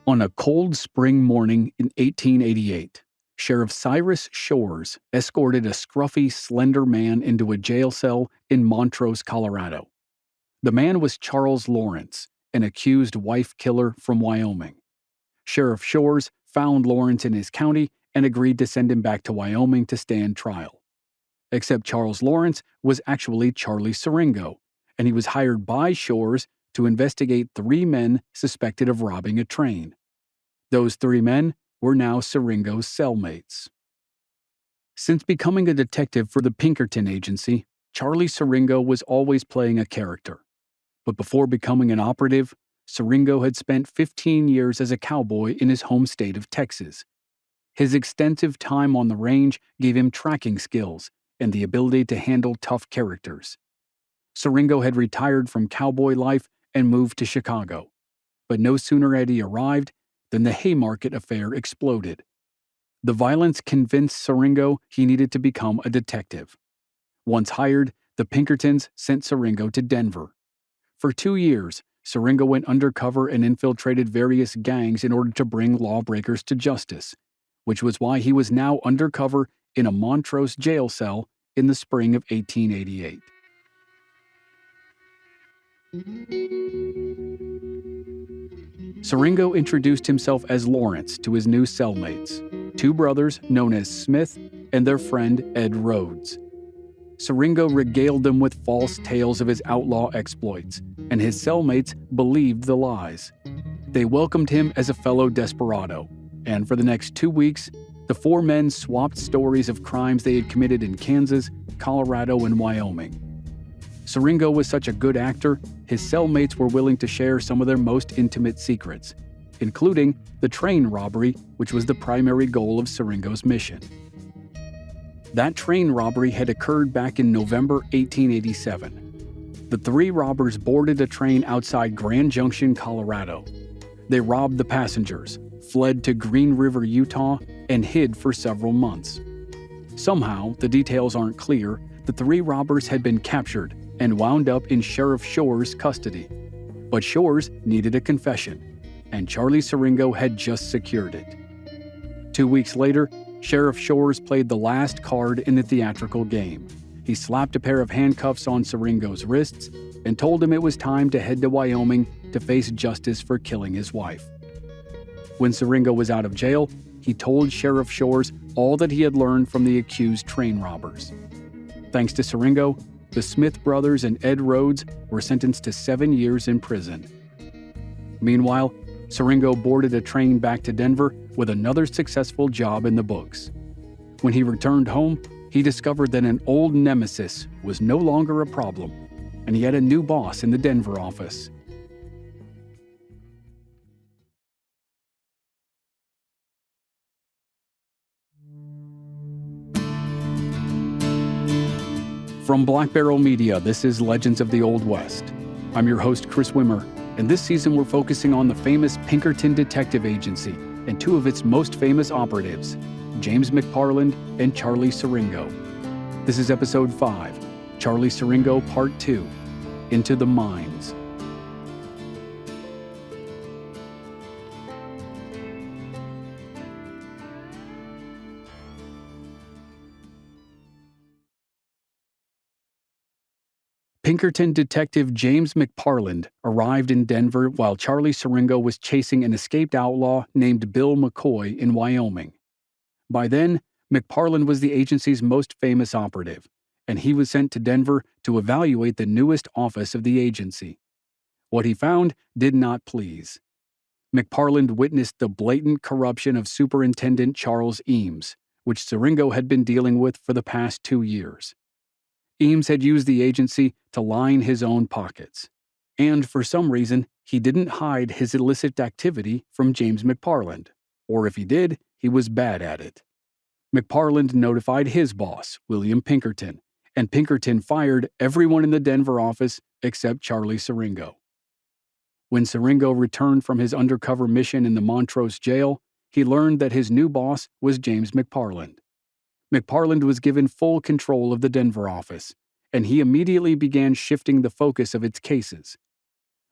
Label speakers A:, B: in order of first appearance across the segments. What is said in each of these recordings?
A: On a cold spring morning in 1888, Sheriff Cyrus Shores escorted a scruffy, slender man into a jail cell in Montrose, Colorado. The man was Charles Lawrence, an accused wife killer from Wyoming. Sheriff Shores found Lawrence in his county and agreed to send him back to Wyoming to stand trial. Except Charles Lawrence was actually Charlie Siringo, and he was hired by Shores to investigate 3 men suspected of robbing a train. Those 3 men were now Siringo's cellmates. Since becoming a detective for the Pinkerton agency, Charlie Siringo was always playing a character. But before becoming an operative, Siringo had spent 15 years as a cowboy in his home state of Texas. His extensive time on the range gave him tracking skills and the ability to handle tough characters. Siringo had retired from cowboy life and moved to Chicago. But no sooner had he arrived than the Haymarket affair exploded. The violence convinced Siringo he needed to become a detective. Once hired, the Pinkertons sent Siringo to Denver. For 2 years, Siringo went undercover and infiltrated various gangs in order to bring lawbreakers to justice, which was why he was now undercover in a Montrose jail cell in the spring of 1888. Siringo introduced himself as Lawrence to his new cellmates, 2 brothers known as Smith and their friend Ed Rhodes. Siringo regaled them with false tales of his outlaw exploits, and his cellmates believed the lies. They welcomed him as a fellow desperado, and for the next 2 weeks, the 4 men swapped stories of crimes they had committed in Kansas, Colorado, and Wyoming. Siringo was such a good actor, his cellmates were willing to share some of their most intimate secrets, including the train robbery, which was the primary goal of Siringo's mission. That train robbery had occurred back in November 1887. The 3 robbers boarded a train outside Grand Junction, Colorado. They robbed the passengers, fled to Green River, Utah, and hid for several months. Somehow, the details aren't clear, the 3 robbers had been captured and wound up in Sheriff Shores' custody. But Shores needed a confession, and Charlie Siringo had just secured it. 2 weeks later, Sheriff Shores played the last card in the theatrical game. He slapped a pair of handcuffs on Siringo's wrists and told him it was time to head to Wyoming to face justice for killing his wife. When Siringo was out of jail, he told Sheriff Shores all that he had learned from the accused train robbers. Thanks to Siringo, the Smith brothers and Ed Rhodes were sentenced to 7 years in prison. Meanwhile, Siringo boarded a train back to Denver with another successful job in the books. When he returned home, he discovered that an old nemesis was no longer a problem, and he had a new boss in the Denver office. From Black Barrel Media, this is Legends of the Old West. I'm your host, Chris Wimmer, and this season we're focusing on the famous Pinkerton Detective Agency and 2 of its most famous operatives, James McParland and Charlie Siringo. This is Episode 5, Charlie Siringo Part 2, Into the Mines. Pinkerton detective James McParland arrived in Denver while Charlie Siringo was chasing an escaped outlaw named Bill McCoy in Wyoming. By then, McParland was the agency's most famous operative, and he was sent to Denver to evaluate the newest office of the agency. What he found did not please. McParland witnessed the blatant corruption of Superintendent Charles Eames, which Siringo had been dealing with for the past 2 years. Eames had used the agency to line his own pockets, and for some reason, he didn't hide his illicit activity from James McParland, or if he did, he was bad at it. McParland notified his boss, William Pinkerton, and Pinkerton fired everyone in the Denver office except Charlie Siringo. When Siringo returned from his undercover mission in the Montrose jail, he learned that his new boss was James McParland. McParland was given full control of the Denver office, and he immediately began shifting the focus of its cases.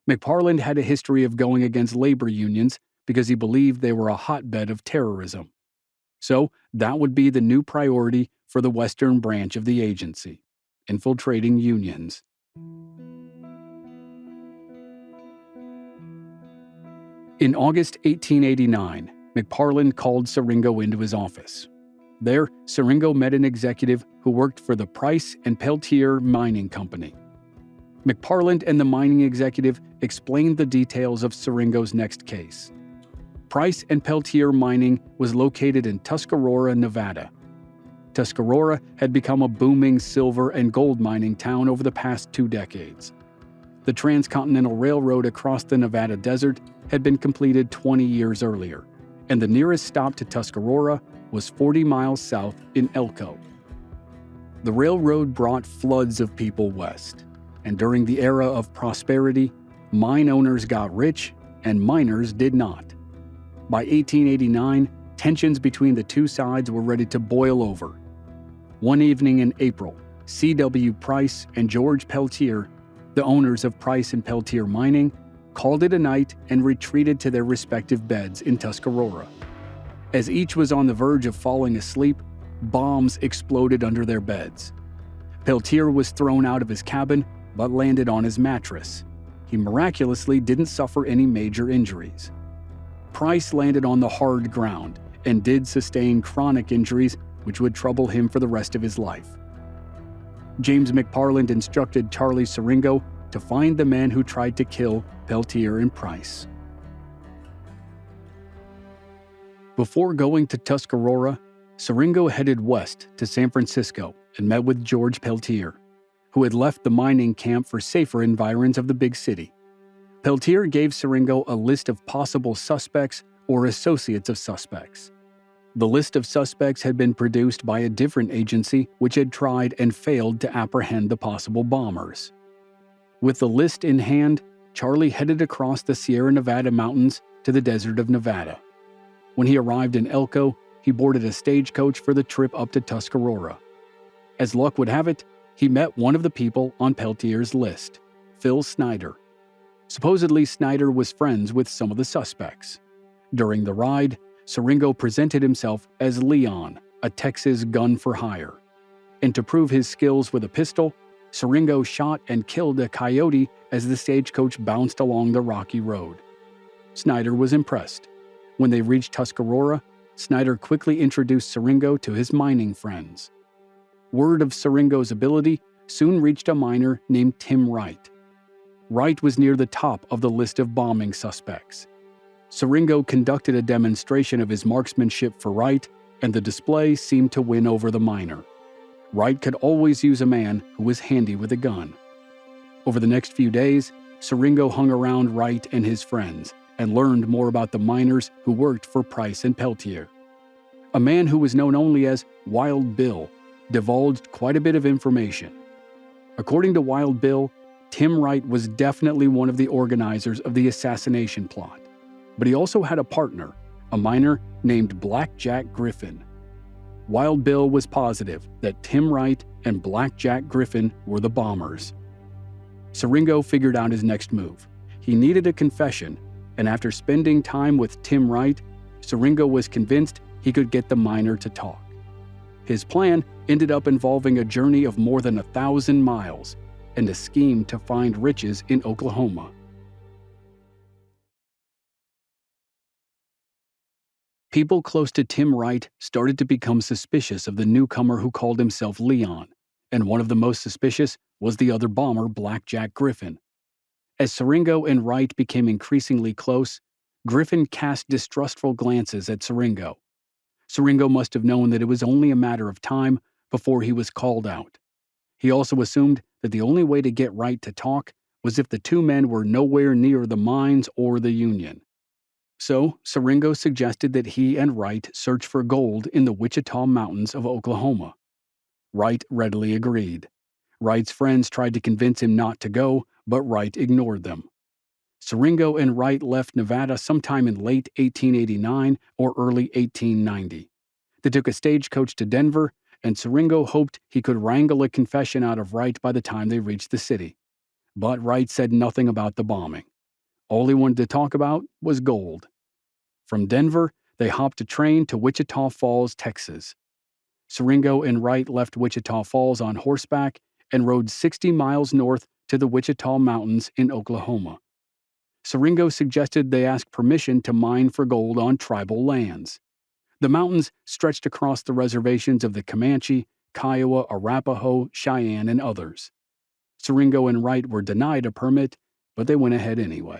A: McParland had a history of going against labor unions, because he believed they were a hotbed of terrorism. So that would be the new priority for the western branch of the agency, infiltrating unions. In August 1889, McParland called Siringo into his office. There, Siringo met an executive who worked for the Price and Peltier Mining Company. McParland and the mining executive explained the details of Siringo's next case. Price and Peltier Mining was located in Tuscarora, Nevada. Tuscarora had become a booming silver and gold mining town over the past 2 decades. The Transcontinental Railroad across the Nevada desert had been completed 20 years earlier, and the nearest stop to Tuscarora was 40 miles south in Elko. The railroad brought floods of people west, and during the era of prosperity, mine owners got rich and miners did not. By 1889, tensions between the two sides were ready to boil over. One evening in April, C.W. Price and George Peltier, the owners of Price and Peltier Mining, called it a night and retreated to their respective beds in Tuscarora. As each was on the verge of falling asleep, bombs exploded under their beds. Peltier was thrown out of his cabin, but landed on his mattress. He miraculously didn't suffer any major injuries. Price landed on the hard ground and did sustain chronic injuries which would trouble him for the rest of his life. James McParland instructed Charlie Siringo to find the men who tried to kill Peltier and Price. Before going to Tuscarora, Siringo headed west to San Francisco and met with George Peltier, who had left the mining camp for safer environs of the big city. Peltier gave Siringo a list of possible suspects or associates of suspects. The list of suspects had been produced by a different agency which had tried and failed to apprehend the possible bombers. With the list in hand, Charlie headed across the Sierra Nevada mountains to the desert of Nevada. When he arrived in Elko, he boarded a stagecoach for the trip up to Tuscarora. As luck would have it, he met one of the people on Peltier's list, Phil Snyder. Supposedly, Snyder was friends with some of the suspects. During the ride, Siringo presented himself as Leon, a Texas gun for hire. And to prove his skills with a pistol, Siringo shot and killed a coyote as the stagecoach bounced along the rocky road. Snyder was impressed. When they reached Tuscarora, Snyder quickly introduced Siringo to his mining friends. Word of Siringo's ability soon reached a miner named Tim Wright. Wright was near the top of the list of bombing suspects. Siringo conducted a demonstration of his marksmanship for Wright, and the display seemed to win over the miner. Wright could always use a man who was handy with a gun. Over the next few days, Siringo hung around Wright and his friends and learned more about the miners who worked for Price and Peltier. A man who was known only as Wild Bill divulged quite a bit of information. According to Wild Bill, Tim Wright was definitely one of the organizers of the assassination plot, but he also had a partner, a miner named Blackjack Griffin. Wild Bill was positive that Tim Wright and Blackjack Griffin were the bombers. Siringo figured out his next move. He needed a confession, and after spending time with Tim Wright, Siringo was convinced he could get the miner to talk. His plan ended up involving a journey of more than 1,000 miles and a scheme to find riches in Oklahoma. People close to Tim Wright started to become suspicious of the newcomer who called himself Leon, and one of the most suspicious was the other bomber, Blackjack Griffin. As Siringo and Wright became increasingly close, Griffin cast distrustful glances at Siringo. Siringo must have known that it was only a matter of time before he was called out. He also assumed that the only way to get Wright to talk was if the two men were nowhere near the mines or the Union. So, Siringo suggested that he and Wright search for gold in the Wichita Mountains of Oklahoma. Wright readily agreed. Wright's friends tried to convince him not to go, but Wright ignored them. Siringo and Wright left Nevada sometime in late 1889 or early 1890. They took a stagecoach to Denver, and Siringo hoped he could wrangle a confession out of Wright by the time they reached the city. But Wright said nothing about the bombing. All he wanted to talk about was gold. From Denver, they hopped a train to Wichita Falls, Texas. Siringo and Wright left Wichita Falls on horseback and rode 60 miles north to the Wichita Mountains in Oklahoma. Siringo suggested they ask permission to mine for gold on tribal lands. The mountains stretched across the reservations of the Comanche, Kiowa, Arapaho, Cheyenne, and others. Siringo and Wright were denied a permit, but they went ahead anyway.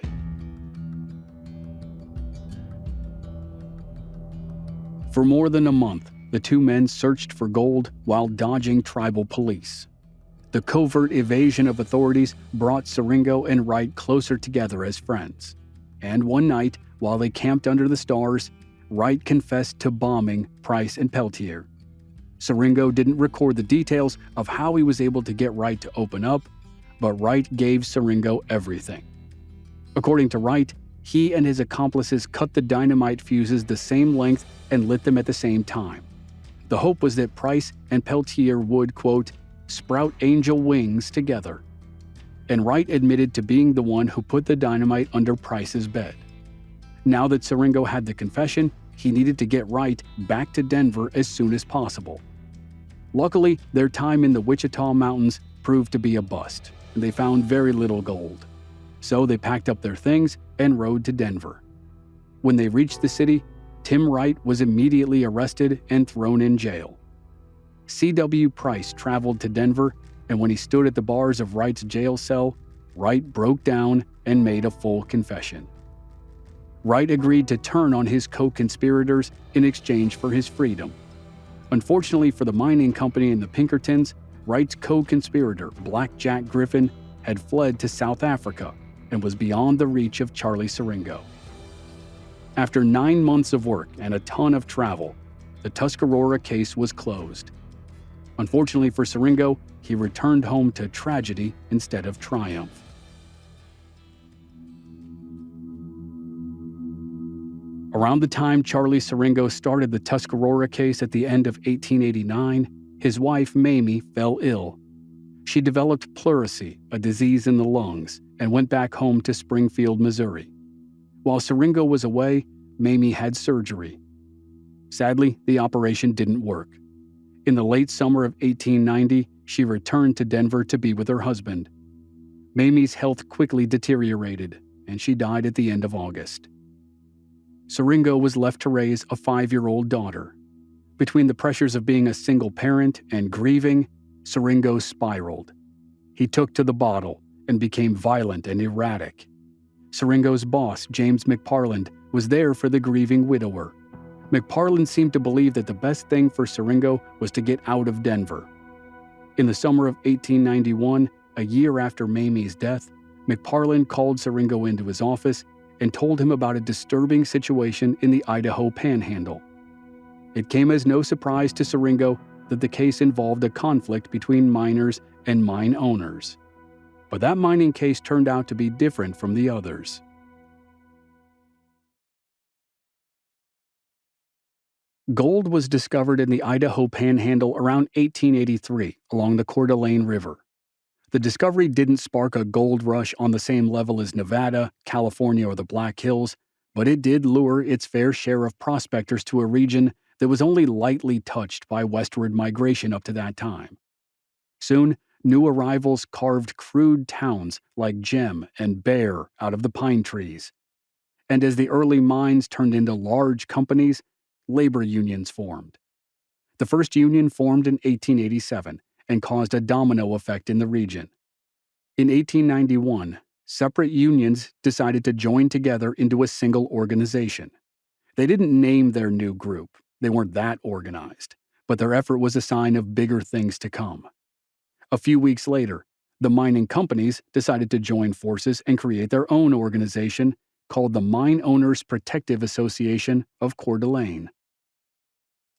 A: For more than a month, the two men searched for gold while dodging tribal police. The covert evasion of authorities brought Siringo and Wright closer together as friends. And one night, while they camped under the stars, Wright confessed to bombing Price and Peltier. Siringo didn't record the details of how he was able to get Wright to open up, but Wright gave Siringo everything. According to Wright, he and his accomplices cut the dynamite fuses the same length and lit them at the same time. The hope was that Price and Peltier would, quote, sprout angel wings together. And Wright admitted to being the one who put the dynamite under Price's bed. Now that Siringo had the confession, he needed to get Wright back to Denver as soon as possible. Luckily, their time in the Wichita Mountains proved to be a bust, and they found very little gold. So they packed up their things and rode to Denver. When they reached the city, Tim Wright was immediately arrested and thrown in jail. C.W. Price traveled to Denver, and when he stood at the bars of Wright's jail cell, Wright broke down and made a full confession. Wright agreed to turn on his co-conspirators in exchange for his freedom. Unfortunately for the mining company and the Pinkertons, Wright's co-conspirator, Black Jack Griffin, had fled to South Africa and was beyond the reach of Charlie Siringo. After 9 months of work and a ton of travel, the Tuscarora case was closed. Unfortunately for Siringo, he returned home to tragedy instead of triumph. Around the time Charlie Siringo started the Tuscarora case at the end of 1889, his wife Mamie fell ill. She developed pleurisy, a disease in the lungs, and went back home to Springfield, Missouri. While Siringo was away, Mamie had surgery. Sadly, the operation didn't work. In the late summer of 1890, she returned to Denver to be with her husband. Mamie's health quickly deteriorated, and she died at the end of August. Siringo was left to raise a 5-year-old daughter. Between the pressures of being a single parent and grieving, Siringo spiraled. He took to the bottle and became violent and erratic. Siringo's boss, James McParland, was there for the grieving widower. McParland seemed to believe that the best thing for Siringo was to get out of Denver. In the summer of 1891, a year after Mamie's death, McParland called Siringo into his office and told him about a disturbing situation in the Idaho Panhandle. It came as no surprise to Siringo that the case involved a conflict between miners and mine owners. But that mining case turned out to be different from the others. Gold was discovered in the Idaho Panhandle around 1883 along the Coeur d'Alene River. The discovery didn't spark a gold rush on the same level as Nevada, California, or the Black Hills, but it did lure its fair share of prospectors to a region that was only lightly touched by westward migration up to that time. Soon, new arrivals carved crude towns like Gem and Bear out of the pine trees. And as the early mines turned into large companies, labor unions formed. The first union formed in 1887 and caused a domino effect in the region. In 1891, separate unions decided to join together into a single organization. They didn't name their new group. They weren't that organized, but their effort was a sign of bigger things to come. A few weeks later, the mining companies decided to join forces and create their own organization called the Mine Owners Protective Association of Coeur d'Alene.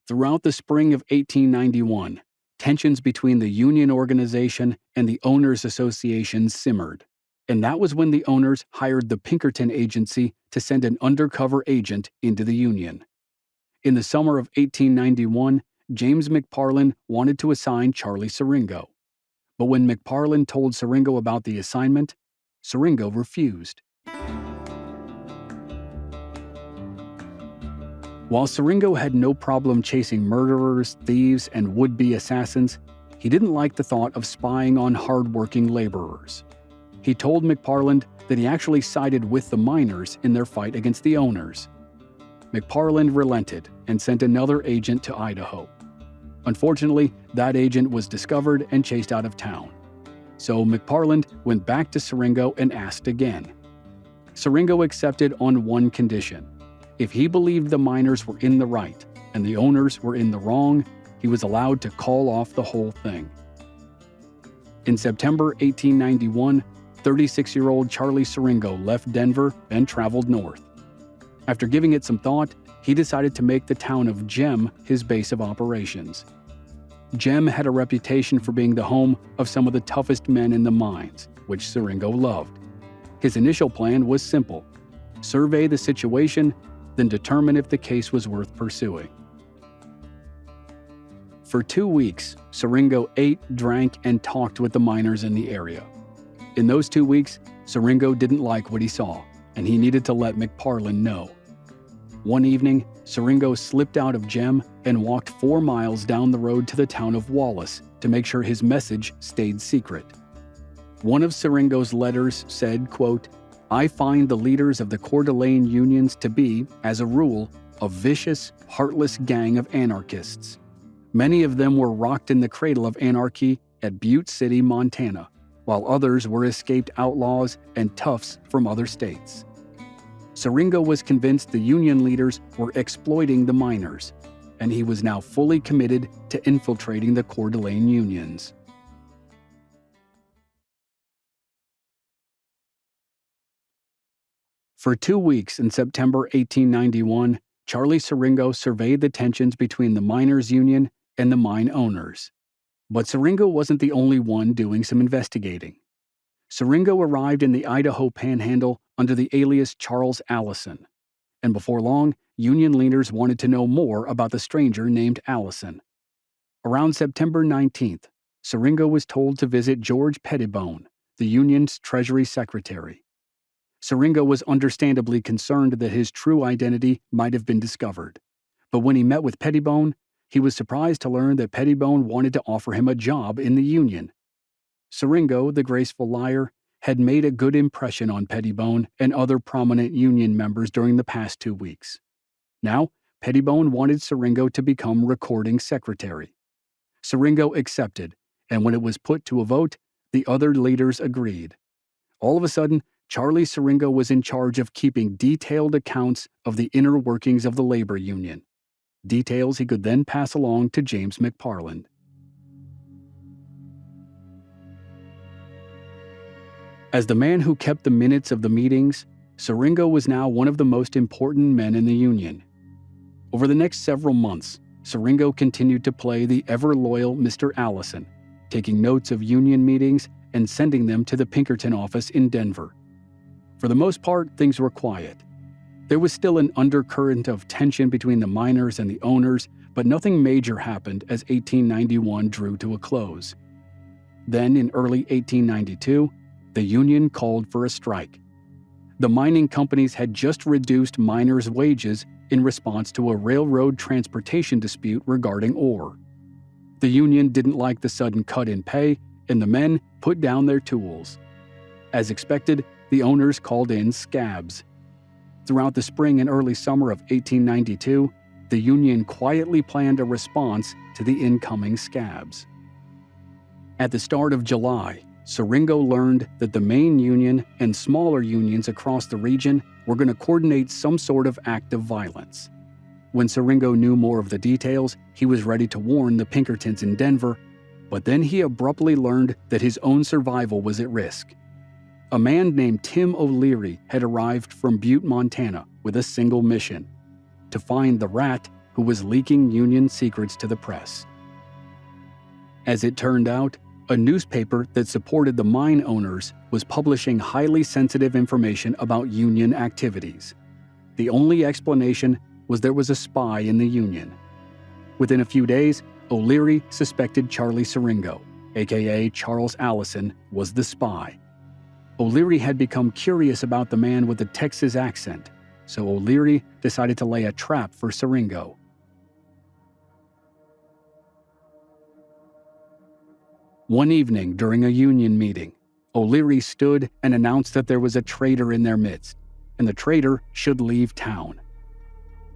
A: Throughout the spring of 1891, tensions between the union organization and the Owners Association simmered, and that was when the owners hired the Pinkerton agency to send an undercover agent into the union. In the summer of 1891, James McParland wanted to assign Charlie Siringo. But when McParland told Siringo about the assignment, Siringo refused. While Siringo had no problem chasing murderers, thieves, and would-be assassins, he didn't like the thought of spying on hard-working laborers. He told McParland that he actually sided with the miners in their fight against the owners. McParland relented and sent another agent to Idaho. Unfortunately, that agent was discovered and chased out of town. So McParland went back to Siringo and asked again. Siringo accepted on one condition. If he believed the miners were in the right and the owners were in the wrong, he was allowed to call off the whole thing. In September 1891, 36-year-old Charlie Siringo left Denver and traveled north. After giving it some thought, he decided to make the town of Gem his base of operations. Gem had a reputation for being the home of some of the toughest men in the mines, which Siringo loved. His initial plan was simple: survey the situation, then determine if the case was worth pursuing. For 2 weeks, Siringo ate, drank, and talked with the miners in the area. In those 2 weeks, Siringo didn't like what he saw, and he needed to let McParland know. One evening, Siringo slipped out of Gem and walked 4 miles down the road to the town of Wallace to make sure his message stayed secret. One of Siringo's letters said, quote, "I find the leaders of the Coeur d'Alene unions to be, as a rule, a vicious, heartless gang of anarchists. Many of them were rocked in the cradle of anarchy at Butte City, Montana, while others were escaped outlaws and toughs from other states." Siringo was convinced the union leaders were exploiting the miners, and he was now fully committed to infiltrating the Coeur d'Alene unions. For 2 weeks in September 1891, Charlie Siringo surveyed the tensions between the miners' union and the mine owners. But Siringo wasn't the only one doing some investigating. Siringo arrived in the Idaho Panhandle under the alias Charles Allison, and before long, union leaders wanted to know more about the stranger named Allison. Around September 19th, Siringo was told to visit George Pettibone, the union's Treasury Secretary. Siringo was understandably concerned that his true identity might have been discovered, but when he met with Pettibone, he was surprised to learn that Pettibone wanted to offer him a job in the union. Siringo, the graceful liar, had made a good impression on Pettibone and other prominent union members during the past 2 weeks. Now, Pettibone wanted Siringo to become recording secretary. Siringo accepted, and when it was put to a vote, the other leaders agreed. All of a sudden, Charlie Siringo was in charge of keeping detailed accounts of the inner workings of the labor union, details he could then pass along to James McParland. As the man who kept the minutes of the meetings, Siringo was now one of the most important men in the union. Over the next several months, Siringo continued to play the ever-loyal Mr. Allison, taking notes of union meetings and sending them to the Pinkerton office in Denver. For the most part, things were quiet. There was still an undercurrent of tension between the miners and the owners, but nothing major happened as 1891 drew to a close. Then, in early 1892, the union called for a strike. The mining companies had just reduced miners' wages in response to a railroad transportation dispute regarding ore. The union didn't like the sudden cut in pay, and the men put down their tools. As expected, the owners called in scabs. Throughout the spring and early summer of 1892, the union quietly planned a response to the incoming scabs. At the start of July, Siringo learned that the main union and smaller unions across the region were going to coordinate some sort of act of violence. When Siringo knew more of the details, he was ready to warn the Pinkertons in Denver, but then he abruptly learned that his own survival was at risk. A man named Tim O'Leary had arrived from Butte, Montana, with a single mission: to find the rat who was leaking union secrets to the press. As it turned out, a newspaper that supported the mine owners was publishing highly sensitive information about union activities. The only explanation was there was a spy in the union. Within a few days, O'Leary suspected Charlie Siringo, aka Charles Allison, was the spy. O'Leary had become curious about the man with the Texas accent, so O'Leary decided to lay a trap for Siringo. One evening during a union meeting, O'Leary stood and announced that there was a traitor in their midst, and the traitor should leave town.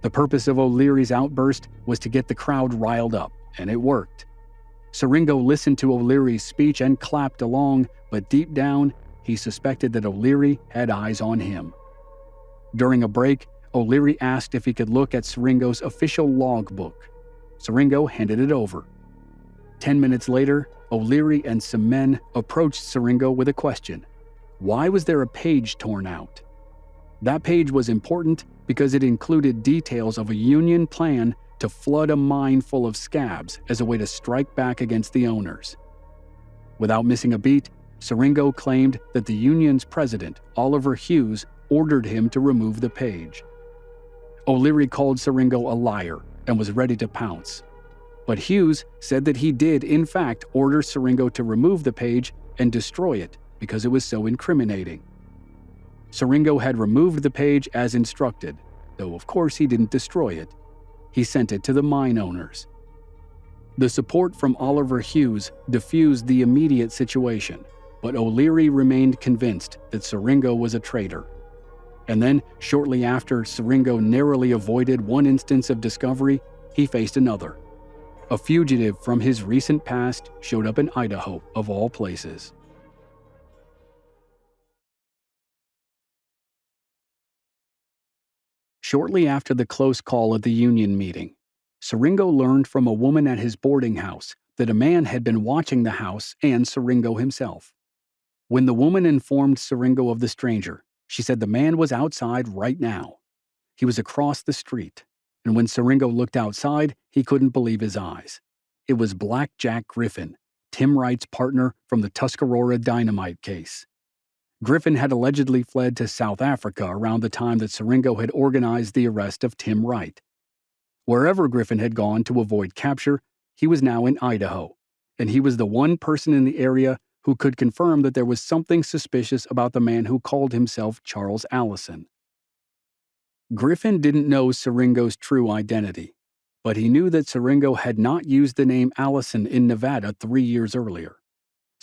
A: The purpose of O'Leary's outburst was to get the crowd riled up, and it worked. Siringo listened to O'Leary's speech and clapped along, but deep down, he suspected that O'Leary had eyes on him. During a break, O'Leary asked if he could look at Siringo's official logbook. Siringo handed it over. 10 minutes later, O'Leary and some men approached Siringo with a question. Why was there a page torn out? That page was important because it included details of a Union plan to flood a mine full of scabs as a way to strike back against the owners. Without missing a beat, Siringo claimed that the Union's president, Oliver Hughes, ordered him to remove the page. O'Leary called Siringo a liar and was ready to pounce. But Hughes said that he did, in fact, order Siringo to remove the page and destroy it because it was so incriminating. Siringo had removed the page as instructed, though of course he didn't destroy it. He sent it to the mine owners. The support from Oliver Hughes diffused the immediate situation, but O'Leary remained convinced that Siringo was a traitor. And then, shortly after Siringo narrowly avoided one instance of discovery, he faced another. A fugitive from his recent past showed up in Idaho, of all places. Shortly after the close call at the union meeting, Siringo learned from a woman at his boarding house that a man had been watching the house and Siringo himself. When the woman informed Siringo of the stranger, she said the man was outside right now. He was across the street, and when Siringo looked outside, he couldn't believe his eyes. It was Black Jack Griffin, Tim Wright's partner from the Tuscarora dynamite case. Griffin had allegedly fled to South Africa around the time that Siringo had organized the arrest of Tim Wright. Wherever Griffin had gone to avoid capture, he was now in Idaho, and he was the one person in the area who could confirm that there was something suspicious about the man who called himself Charles Allison. Griffin didn't know Siringo's true identity, but he knew that Siringo had not used the name Allison in Nevada 3 years earlier.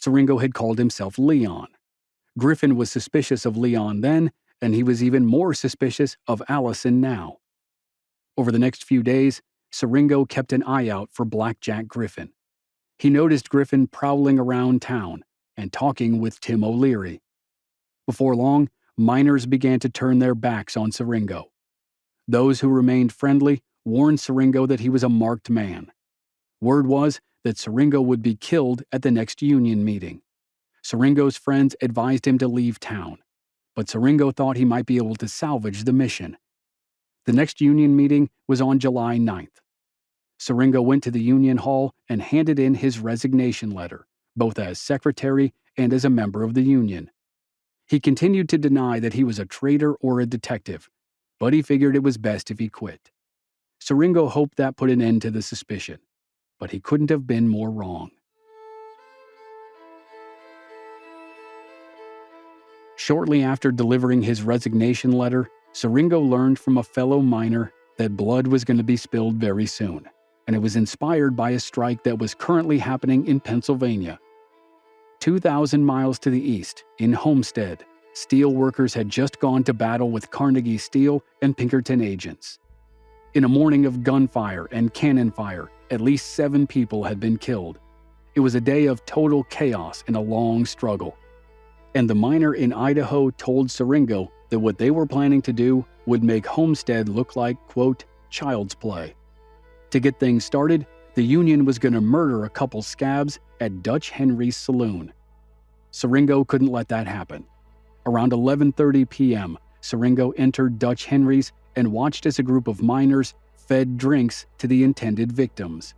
A: Siringo had called himself Leon. Griffin was suspicious of Leon then, and he was even more suspicious of Allison now. Over the next few days, Siringo kept an eye out for Black Jack Griffin. He noticed Griffin prowling around town and talking with Tim O'Leary. Before long, miners began to turn their backs on Siringo. Those who remained friendly warned Siringo that he was a marked man. Word was that Siringo would be killed at the next union meeting. Siringo's friends advised him to leave town, but Siringo thought he might be able to salvage the mission. The next union meeting was on July 9th. Siringo went to the union hall and handed in his resignation letter, both as secretary and as a member of the union. He continued to deny that he was a traitor or a detective, but he figured it was best if he quit. Siringo hoped that put an end to the suspicion, but he couldn't have been more wrong. Shortly after delivering his resignation letter, Siringo learned from a fellow miner that blood was going to be spilled very soon, and it was inspired by a strike that was currently happening in Pennsylvania. 2,000 miles to the east, in Homestead, steel workers had just gone to battle with Carnegie Steel and Pinkerton agents. In a morning of gunfire and cannon fire, at least 7 people had been killed. It was a day of total chaos and a long struggle. And the miner in Idaho told Siringo that what they were planning to do would make Homestead look like, quote, child's play. To get things started, the Union was going to murder a couple scabs at Dutch Henry's saloon. Siringo couldn't let that happen. Around 11:30 p.m., Siringo entered Dutch Henry's and watched as a group of miners fed drinks to the intended victims.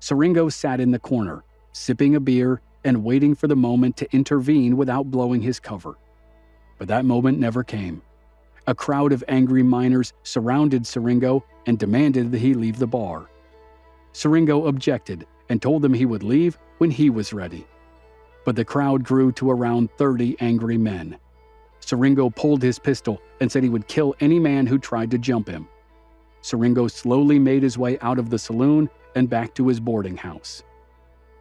A: Siringo sat in the corner, sipping a beer and waiting for the moment to intervene without blowing his cover. But that moment never came. A crowd of angry miners surrounded Siringo and demanded that he leave the bar. Siringo objected and told them he would leave when he was ready. But the crowd grew to around 30 angry men. Siringo pulled his pistol and said he would kill any man who tried to jump him. Siringo slowly made his way out of the saloon and back to his boarding house.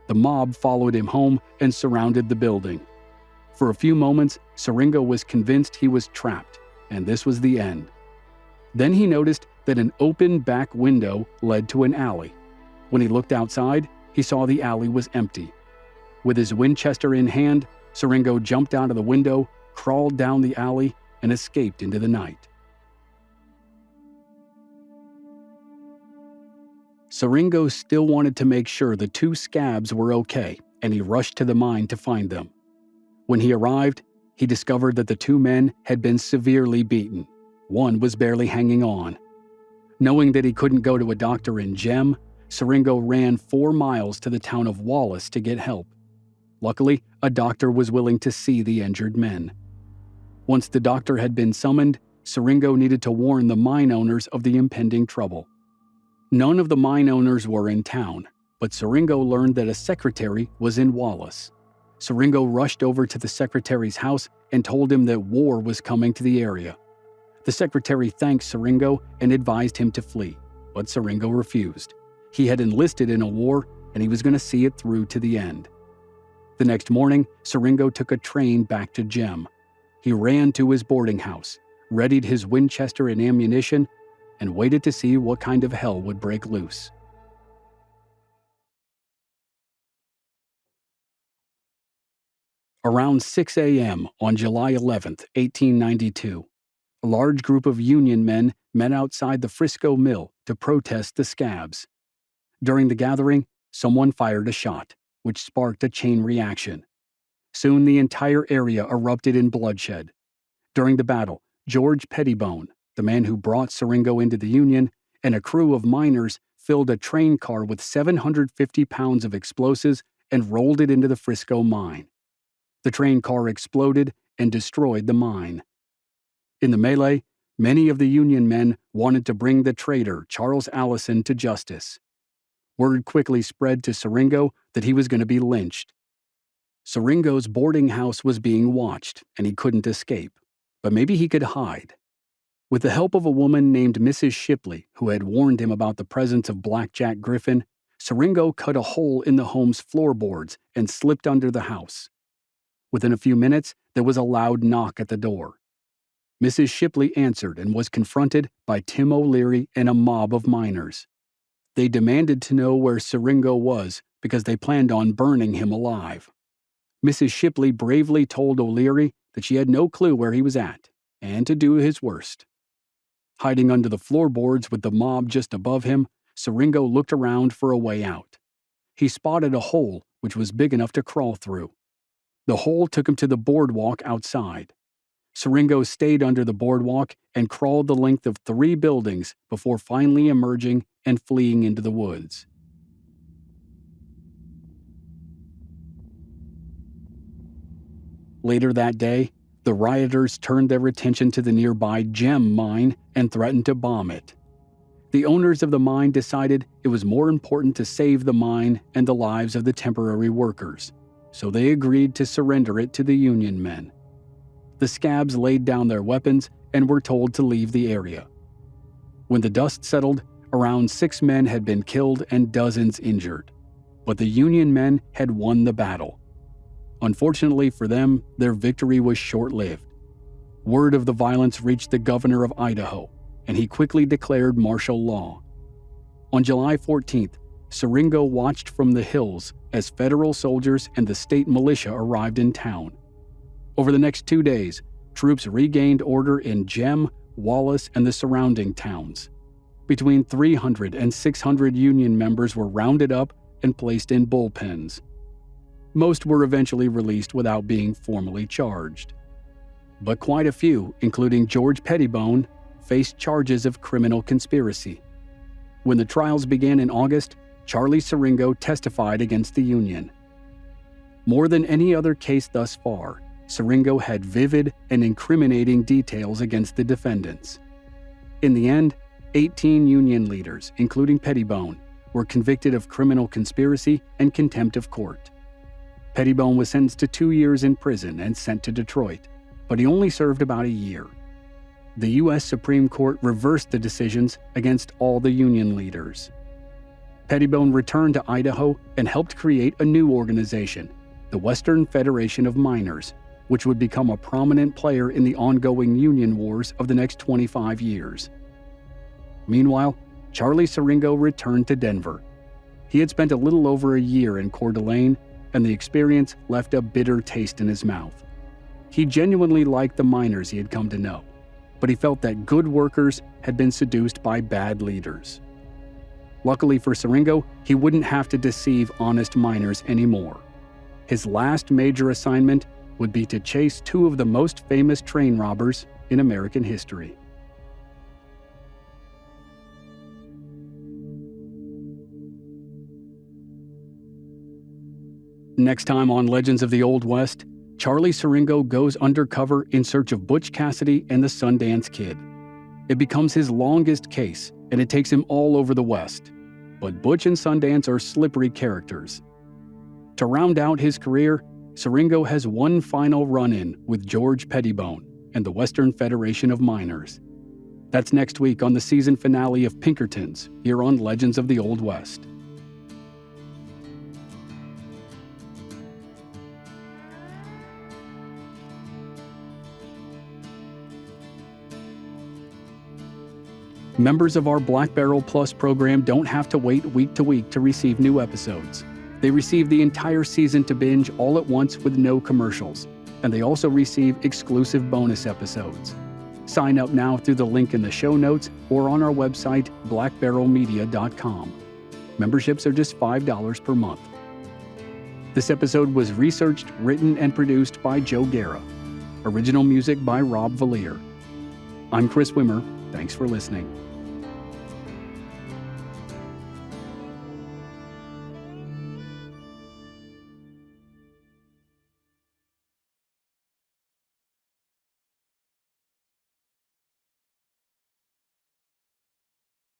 A: The mob followed him home and surrounded the building. For a few moments, Siringo was convinced he was trapped, and this was the end. Then he noticed that an open back window led to an alley. When he looked outside, he saw the alley was empty. With his Winchester in hand, Siringo jumped out of the window, crawled down the alley, and escaped into the night. Siringo still wanted to make sure the two scabs were okay, and he rushed to the mine to find them. When he arrived, he discovered that the two men had been severely beaten. One was barely hanging on. Knowing that he couldn't go to a doctor in Gem, Siringo ran 4 miles to the town of Wallace to get help. Luckily, a doctor was willing to see the injured men. Once the doctor had been summoned, Siringo needed to warn the mine owners of the impending trouble. None of the mine owners were in town, but Siringo learned that a secretary was in Wallace. Siringo rushed over to the secretary's house and told him that war was coming to the area. The secretary thanked Siringo and advised him to flee, but Siringo refused. He had enlisted in a war, and he was going to see it through to the end. The next morning, Siringo took a train back to Gem. He ran to his boarding house, readied his Winchester and ammunition, and waited to see what kind of hell would break loose. Around 6 a.m. on July 11, 1892, a large group of Union men met outside the Frisco Mill to protest the scabs. During the gathering, someone fired a shot, which sparked a chain reaction. Soon the entire area erupted in bloodshed. During the battle, George Pettibone, the man who brought Siringo into the Union, and a crew of miners filled a train car with 750 pounds of explosives and rolled it into the Frisco mine. The train car exploded and destroyed the mine. In the melee, many of the Union men wanted to bring the traitor Charles Allison to justice. Word quickly spread to Siringo that he was going to be lynched. Siringo's boarding house was being watched, and he couldn't escape, but maybe he could hide. With the help of a woman named Mrs. Shipley, who had warned him about the presence of Blackjack Griffin, Siringo cut a hole in the home's floorboards and slipped under the house. Within a few minutes, there was a loud knock at the door. Mrs. Shipley answered and was confronted by Tim O'Leary and a mob of miners. They demanded to know where Siringo was because they planned on burning him alive. Mrs. Shipley bravely told O'Leary that she had no clue where he was at, and to do his worst. Hiding under the floorboards with the mob just above him, Siringo looked around for a way out. He spotted a hole which was big enough to crawl through. The hole took him to the boardwalk outside. Siringo stayed under the boardwalk and crawled the length of 3 buildings before finally emerging and fleeing into the woods. Later that day, the rioters turned their attention to the nearby Gem mine and threatened to bomb it. The owners of the mine decided it was more important to save the mine and the lives of the temporary workers, so they agreed to surrender it to the Union men. The scabs laid down their weapons and were told to leave the area. When the dust settled, around 6 men had been killed and dozens injured, but the Union men had won the battle. Unfortunately for them, their victory was short-lived. Word of the violence reached the governor of Idaho, and he quickly declared martial law. On July 14th, Siringo watched from the hills as federal soldiers and the state militia arrived in town. Over the next 2 days, troops regained order in Gem, Wallace, and the surrounding towns. Between 300 and 600 Union members were rounded up and placed in bullpens. Most were eventually released without being formally charged. But quite a few, including George Pettibone, faced charges of criminal conspiracy. When the trials began in August, Charlie Siringo testified against the Union. More than any other case thus far, Siringo had vivid and incriminating details against the defendants. In the end, 18 Union leaders, including Pettibone, were convicted of criminal conspiracy and contempt of court. Pettibone was sentenced to 2 years in prison and sent to Detroit. but he only served about a year. The U.S. Supreme Court reversed the decisions against all the Union leaders. Pettibone returned to Idaho and helped create a new organization, the Western Federation of Miners, which would become a prominent player in the ongoing Union wars of the next 25 years. Meanwhile, Charlie Siringo returned to Denver. He had spent a little over a year in Coeur d'Alene, and the experience left a bitter taste in his mouth. He genuinely liked the miners he had come to know, but he felt that good workers had been seduced by bad leaders. Luckily for Siringo, he wouldn't have to deceive honest miners anymore. His last major assignment would be to chase two of the most famous train robbers in American history. Next time on Legends of the Old West, Charlie Siringo goes undercover in search of Butch Cassidy and the Sundance Kid. It becomes his longest case, and it takes him all over the West. But Butch and Sundance are slippery characters. To round out his career, Siringo has one final run-in with George Pettibone and the Western Federation of Miners. That's next week on the season finale of Pinkertons, here on Legends of the Old West. Members of our Black Barrel Plus program don't have to wait week to week to receive new episodes. They receive the entire season to binge all at once with no commercials, and they also receive exclusive bonus episodes. Sign up now through the link in the show notes or on our website, blackbarrelmedia.com. Memberships are just $5 per month. This episode was researched, written, and produced by Joe Guerra. Original music by Rob Valier. I'm Chris Wimmer. Thanks for listening.